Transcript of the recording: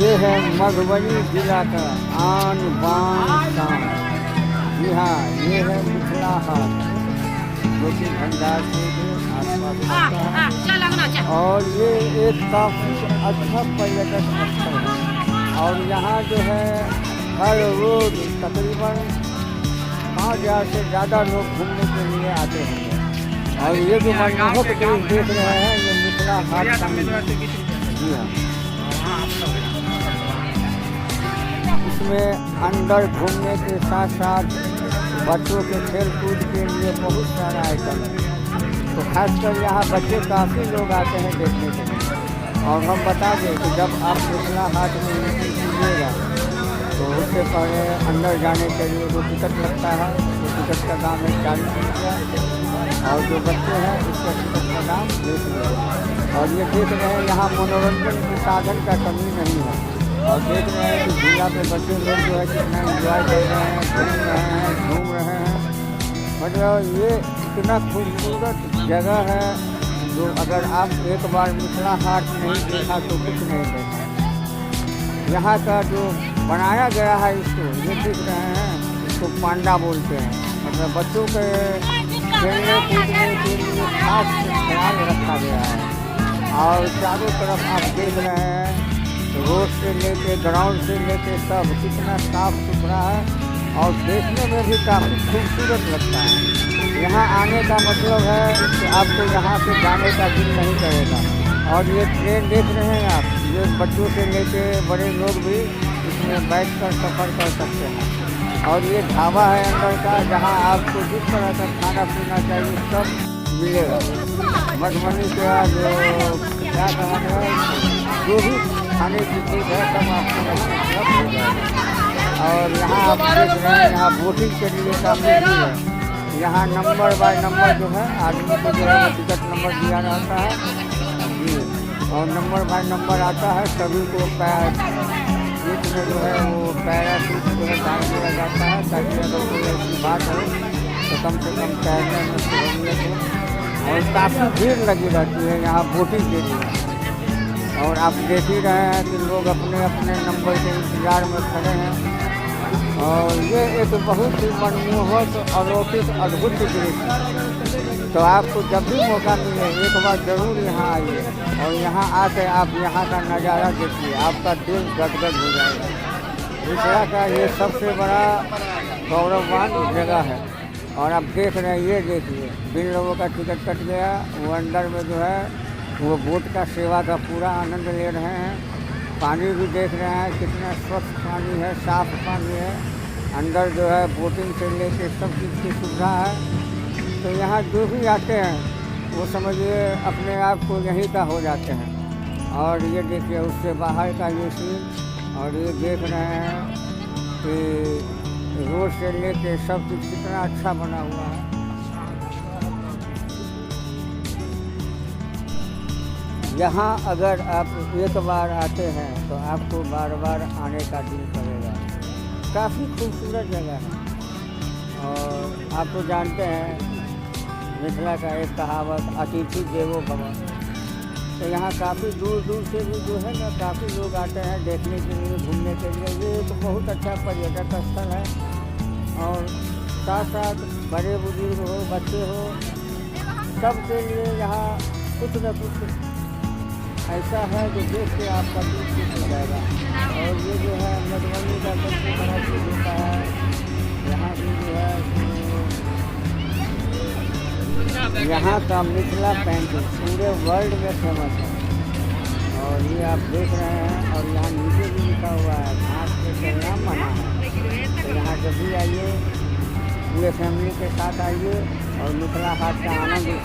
ये है मधुबनी जिला का आन बान शान। जी हाँ, ये है मिथिला हाट जो कि भंडार से आसपास आता है और ये एक काफ़ी अच्छा पर्यटक स्थल है। और यहाँ जो है हर रोज तकरीबन 5,000 से ज़्यादा लोग घूमने के लिए आते हैं। और ये जो मनमोहक दृश्य देख रहे हैं ये मिथिला हाट का। जी हाँ, इसमें अंदर घूमने के साथ साथ बच्चों के खेल कूद के लिए बहुत सारा आइटम है। तो खासकर यहाँ बच्चे काफ़ी लोग आते हैं देखने के लिए। और हम बता दें कि जब आप मिथिला हाट में एंट्री कीजिएगा तो उससे पहले अंदर जाने के लिए जो टिकट लगता है वो टिकट का दाम है 40 रुपया। और जो बच्चे हैं उसका टिकट का दाम 20 रुपया। और ये देख रहे हैं यहाँ मनोरंजन के साधन का कमी नहीं है। और देख रहे हैं कि झूला पे बच्चे लोग जो है कितना एंजॉय कर रहे हैं, खेल रहे हैं, घूम रहे हैं। मतलब ये इतना खूबसूरत जगह है जो अगर आप एक बार मिथिला हाट नहीं देखा तो कुछ नहीं देखा। यहाँ का जो बनाया गया है इसको ये देख रहे हैं, इसको पांडा बोलते हैं। मतलब बच्चों के खेलने कूदने के लिए खास ख्याल रखा गया है। और चारों तरफ आप देख रहे हैं रोड से लेके ग्राउंड से लेके सब कितना साफ सुथरा है और देखने में भी काफ़ी खूबसूरत लगता है। यहाँ आने का मतलब है कि आपको यहाँ से जाने का दिल नहीं करेगा। और ये ट्रेन देख रहे हैं आप, ये बच्चों से लेके बड़े लोग भी इसमें बैठकर सफ़र कर सकते हैं। और ये ढाबा है अंदर का जहाँ आपको जिस तरह का खाना पीना चाहिए सब मिलेगा। मधुबनी का जो क्या कहना है जो भी खाने की चीज़ है सब आपको उपलब्ध हो जाएगा। और यहाँ आप देख रहे हैं यहाँ बोटिंग के लिए काफ़ी है। यहाँ नंबर बाय नंबर जो है आदमी को जो है टिकट नंबर दिया रहता है जी। और नंबर बाय नंबर आता है। सभी को बीच में जो है वो पैराशूट जो है डाल दिया जाता है ताकि अगर कोई ऐसी बात हो तो कम से कम तैरने में सहूलियत हो। और काफ़ी भीड़ लगी रहती है यहाँ बोटिंग के लिए। और आप देख ही रहे हैं कि लोग अपने अपने नंबर के इंतज़ार में खड़े हैं। और ये एक बहुत ही मनमोहक अलौकिक अद्भुत दृश्य। तो आपको जब भी मौका मिले एक बार ज़रूर यहाँ आइए और यहाँ आकर आप यहाँ का नज़ारा देखिए, आपका दिल गदगद हो जाएगा। मिथिला का ये सबसे बड़ा गौरववान जगह है। और आप देख रहे हैं ये देखिए जिन लोगों का टिकट कट गया वो अंदर में जो है वो बोट का सेवा का पूरा आनंद ले रहे हैं। पानी भी देख रहे हैं कितना स्वच्छ पानी है, साफ पानी है। अंदर जो है बोटिंग से लेके सब चीज़ की सुविधा है। तो यहाँ जो भी आते हैं वो समझिए अपने आप को यहीं का हो जाते हैं। और ये देखिए उससे बाहर का ये सीन। और ये देख रहे हैं कि रोड से लेके सब चीज़ कितना अच्छा बना हुआ है। यहाँ अगर आप एक बार आते हैं तो आपको बार बार आने का दिल करेगा। काफ़ी खूबसूरत जगह है। और आप तो जानते हैं मिथिला का एक कहावत अतिथि देवो भव। तो यहाँ काफ़ी दूर दूर से भी जो है ना काफ़ी लोग आते हैं देखने के लिए, घूमने के लिए। ये तो बहुत अच्छा पर्यटक स्थल है। और साथ साथ बड़े बुजुर्ग हो, बच्चे हो, सब के लिए यहाँ कुछ न कुछ ऐसा है जो देख के आपका दिल खुश हो जाएगा। और ये जो है मधुबनी का सबसे बड़ा चीज़ होता है यहाँ की जो है यहाँ का मिथिला पेंटिंग पूरे वर्ल्ड में फेमस है। और ये आप देख रहे हैं और यहाँ नीचे भी लिखा हुआ है घास पे चलना मना है। तो यहाँ जब भी आइए पूरे फैमिली के साथ आइए और मिथिला हाट का आनंद उठाइए।